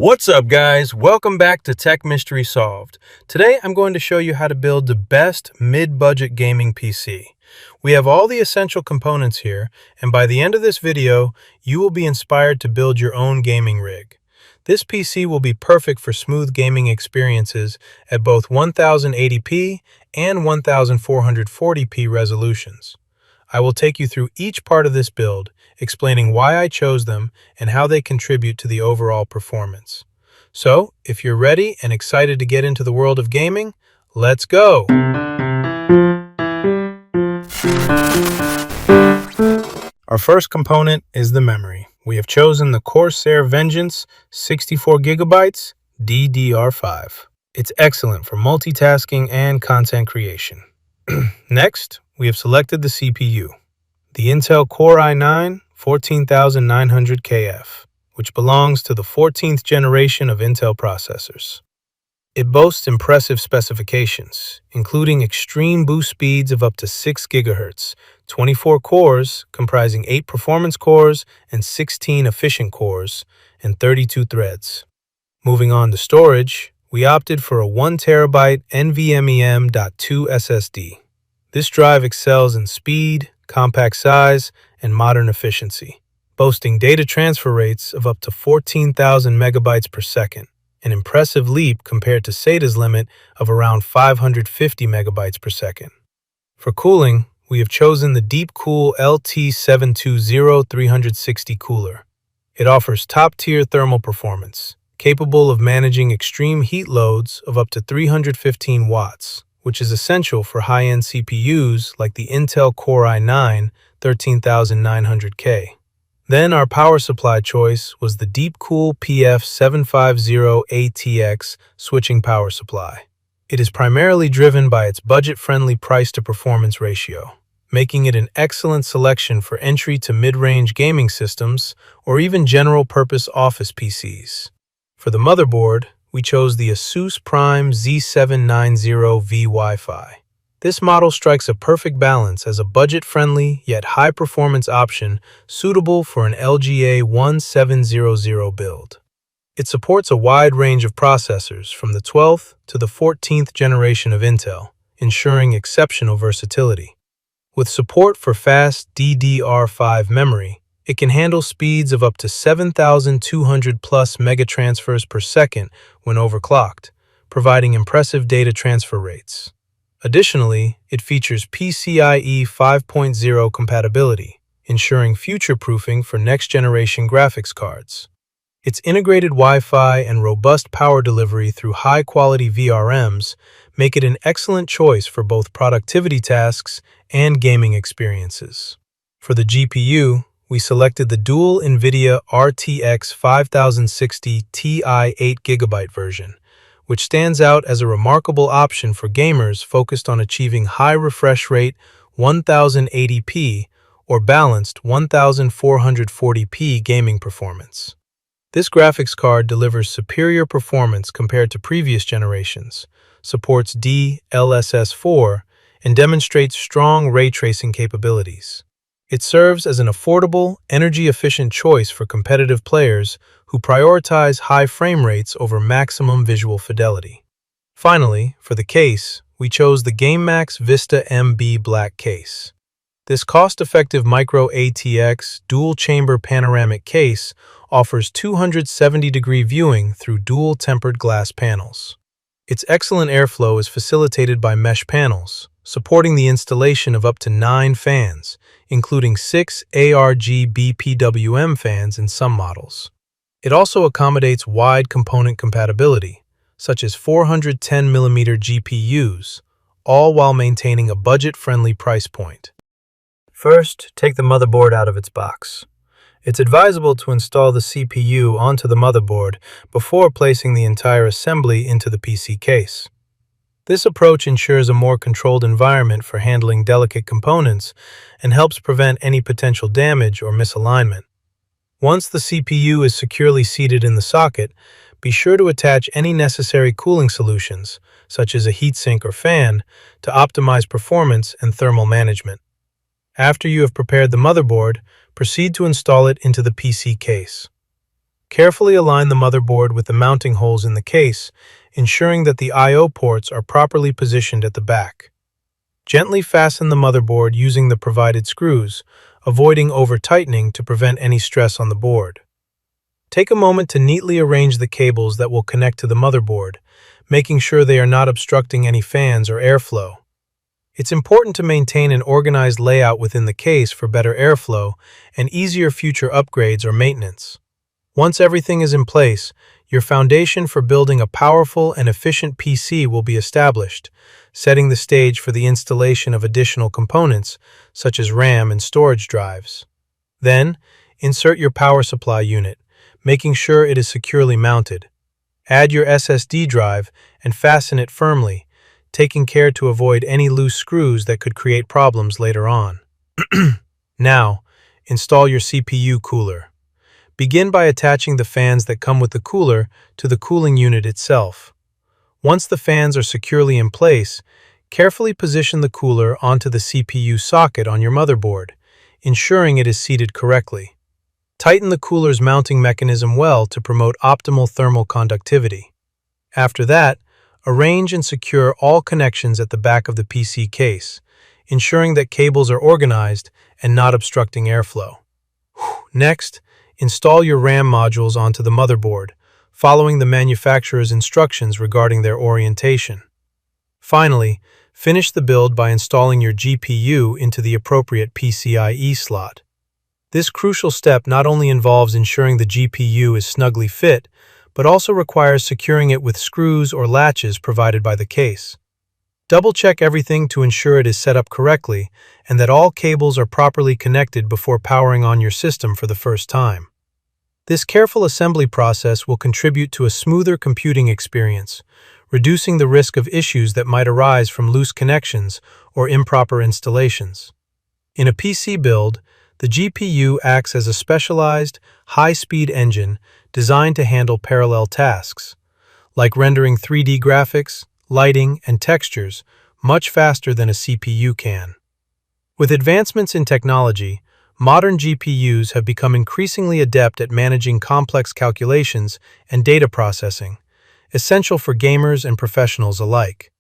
What's up, guys? Welcome back to Tech Mystery Solved. Today, I'm going to show you how to build the best mid-budget gaming PC. We have all the essential components here, and by the end of this video, you will be inspired to build your own gaming rig. This PC will be perfect for smooth gaming experiences at both 1080p and 1440p resolutions. I will take you through each part of this build, explaining why I chose them and how they contribute to the overall performance. So, if you're ready and excited to get into the world of gaming, let's go! Our first component is the memory. We have chosen the Corsair Vengeance 64GB DDR5. It's excellent for multitasking and content creation. Next, we have selected the CPU, the Intel Core i9 14900KF, which belongs to the 14th generation of Intel processors. It boasts impressive specifications, including extreme boost speeds of up to 6 GHz, 24 cores comprising 8 performance cores and 16 efficient cores, and 32 threads. Moving on to storage, we opted for a 1TB NVMe M.2 SSD. This drive excels in speed, compact size, and modern efficiency, boasting data transfer rates of up to 14,000 megabytes per second, an impressive leap compared to SATA's limit of around 550 megabytes per second. For cooling, we have chosen the Deepcool LT720-360 cooler. It offers top-tier thermal performance, capable of managing extreme heat loads of up to 315 watts, which is essential for high-end CPUs like the Intel Core i9 13900K. Then our power supply choice was the Deepcool PF750ATX switching power supply. It is primarily driven by its budget-friendly price-to-performance ratio, making it an excellent selection for entry to mid-range gaming systems or even general-purpose office PCs. For the motherboard, we chose the Asus Prime Z790V Wi-Fi. This model strikes a perfect balance as a budget-friendly yet high-performance option suitable for an LGA 1700 build. It supports a wide range of processors from the 12th to the 14th generation of Intel, ensuring exceptional versatility. With support for fast DDR5 memory, it can handle speeds of up to 7,200 plus megatransfers per second when overclocked, providing impressive data transfer rates. Additionally, it features PCIe 5.0 compatibility, ensuring future-proofing for next-generation graphics cards. Its integrated Wi-Fi and robust power delivery through high-quality VRMs make it an excellent choice for both productivity tasks and gaming experiences. For the GPU, we selected the dual NVIDIA RTX 5060 Ti 8GB version, which stands out as a remarkable option for gamers focused on achieving high refresh rate 1080p or balanced 1440p gaming performance. This graphics card delivers superior performance compared to previous generations, supports DLSS4, and demonstrates strong ray tracing capabilities. It serves as an affordable, energy-efficient choice for competitive players who prioritize high frame rates over maximum visual fidelity. Finally, for the case, we chose the GameMax Vista MB Black case. This cost-effective micro ATX dual-chamber panoramic case offers 270-degree viewing through dual-tempered glass panels. Its excellent airflow is facilitated by mesh panels, supporting the installation of up to 9 fans, including 6 ARG BPWM fans in some models. It also accommodates wide component compatibility, such as 410mm GPUs, all while maintaining a budget-friendly price point. First, take the motherboard out of its box. It's advisable to install the CPU onto the motherboard before placing the entire assembly into the PC case. This approach ensures a more controlled environment for handling delicate components and helps prevent any potential damage or misalignment. Once the CPU is securely seated in the socket, be sure to attach any necessary cooling solutions, such as a heatsink or fan, to optimize performance and thermal management. After you have prepared the motherboard, proceed to install it into the PC case. Carefully align the motherboard with the mounting holes in the case, ensuring that the I/O ports are properly positioned at the back. Gently fasten the motherboard using the provided screws, avoiding over-tightening to prevent any stress on the board. Take a moment to neatly arrange the cables that will connect to the motherboard, making sure they are not obstructing any fans or airflow. It's important to maintain an organized layout within the case for better airflow and easier future upgrades or maintenance. Once everything is in place, your foundation for building a powerful and efficient PC will be established, setting the stage for the installation of additional components such as RAM and storage drives. Then, insert your power supply unit, making sure it is securely mounted. Add your SSD drive and fasten it firmly, taking care to avoid any loose screws that could create problems later on. Now, install your CPU cooler. Begin by attaching the fans that come with the cooler to the cooling unit itself. Once the fans are securely in place, carefully position the cooler onto the CPU socket on your motherboard, ensuring it is seated correctly. Tighten the cooler's mounting mechanism well to promote optimal thermal conductivity. After that, arrange and secure all connections at the back of the PC case, ensuring that cables are organized and not obstructing airflow. Next, install your RAM modules onto the motherboard, following the manufacturer's instructions regarding their orientation. Finally, finish the build by installing your GPU into the appropriate PCIe slot. This crucial step not only involves ensuring the GPU is snugly fit, but also requires securing it with screws or latches provided by the case. Double-check everything to ensure it is set up correctly and that all cables are properly connected before powering on your system for the first time. This careful assembly process will contribute to a smoother computing experience, reducing the risk of issues that might arise from loose connections or improper installations. In a PC build, the GPU acts as a specialized, high-speed engine designed to handle parallel tasks, like rendering 3D graphics, lighting, and textures much faster than a CPU can. With advancements in technology, modern GPUs have become increasingly adept at managing complex calculations and data processing, essential for gamers and professionals alike.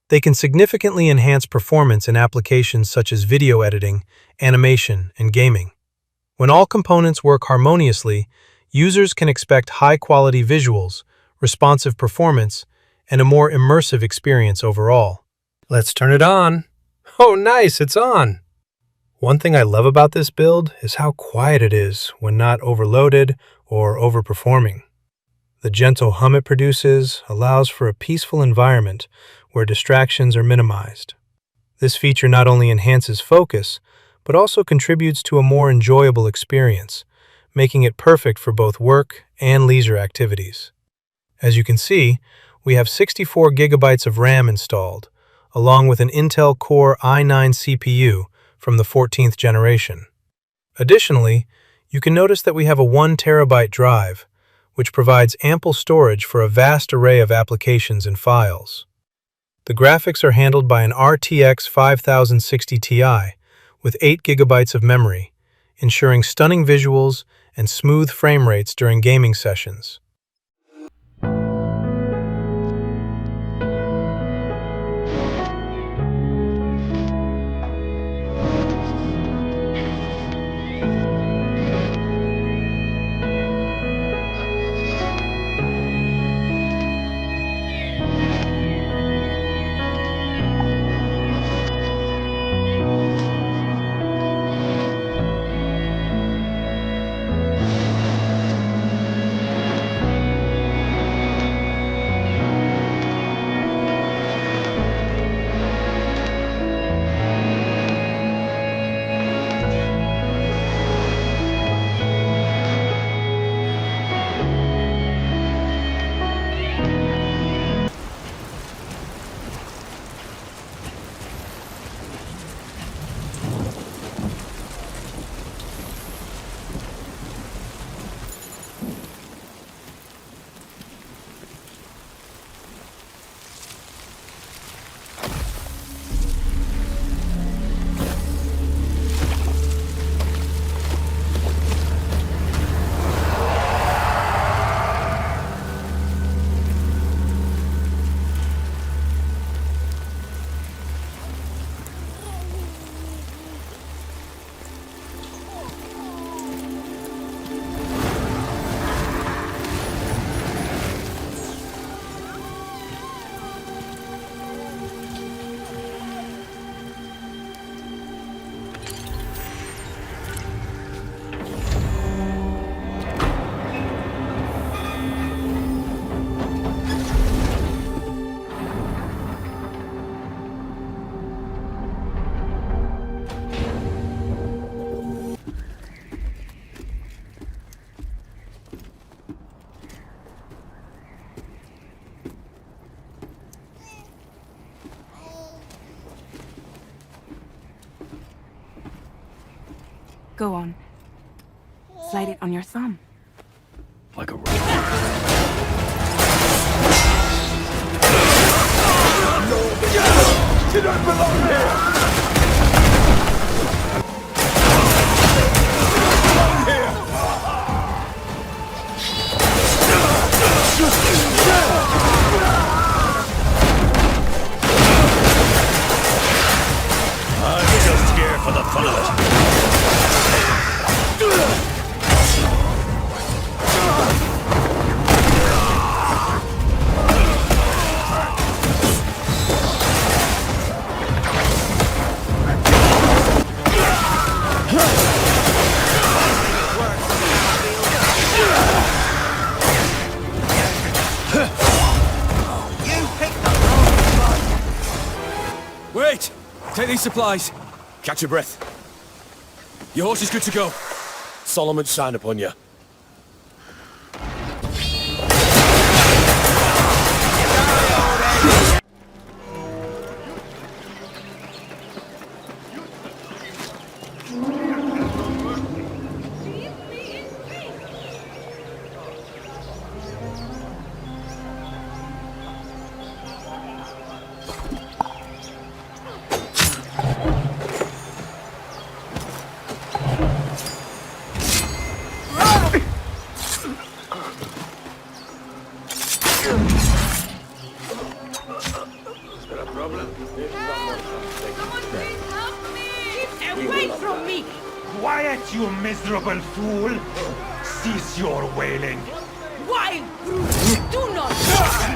They can significantly enhance performance in applications such as video editing, animation, and gaming. When all components work harmoniously, users can expect high-quality visuals, responsive performance, and a more immersive experience overall. Let's turn it on. Oh, nice, it's on! One thing I love about this build is how quiet it is when not overloaded or overperforming. The gentle hum it produces allows for a peaceful environment where distractions are minimized. This feature not only enhances focus, but also contributes to a more enjoyable experience, making it perfect for both work and leisure activities. As you can see, we have 64 gigabytes of RAM installed, along with an Intel Core i9 CPU from the 14th generation. Additionally, you can notice that we have a 1 terabyte drive, which provides ample storage for a vast array of applications and files. The graphics are handled by an RTX 5060 Ti with 8 gigabytes of memory, ensuring stunning visuals and smooth frame rates during gaming sessions. Go on. Slide it on your thumb. Like a rock. You don't belong here! I'm just here for the fun of it. Wait! Take these supplies. Catch your breath. Your horse is good to go. Solomon's sign upon you. Away from me! Quiet, you miserable fool! Cease your wailing! Wild brute! Do not touch me!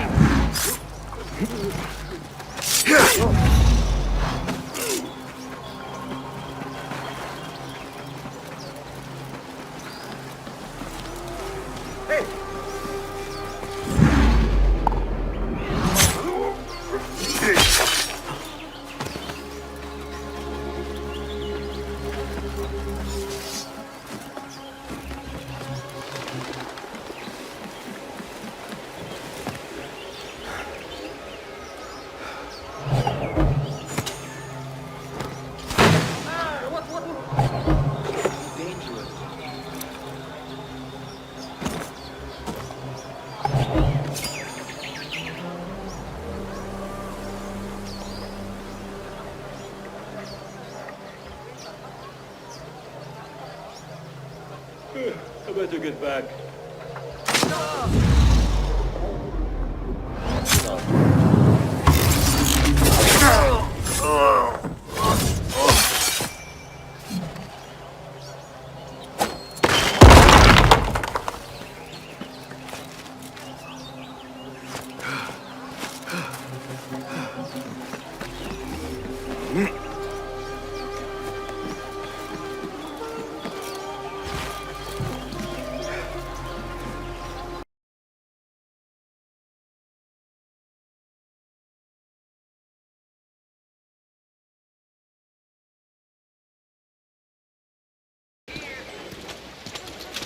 I better get back.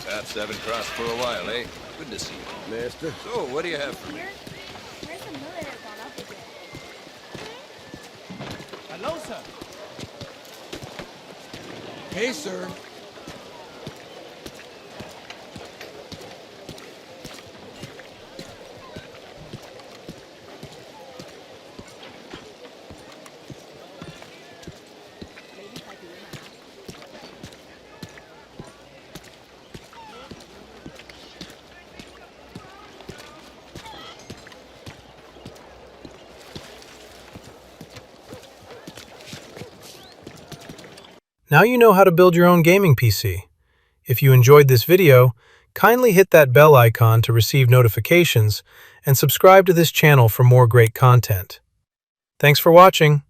Perhaps haven't crossed for a while, eh? Good to see you. Master? So, what do you have for me? Where's the miller gone up again? Hello, sir. Hey, sir. Now you know how to build your own gaming PC. If you enjoyed this video, kindly hit that bell icon to receive notifications and subscribe to this channel for more great content. Thanks for watching.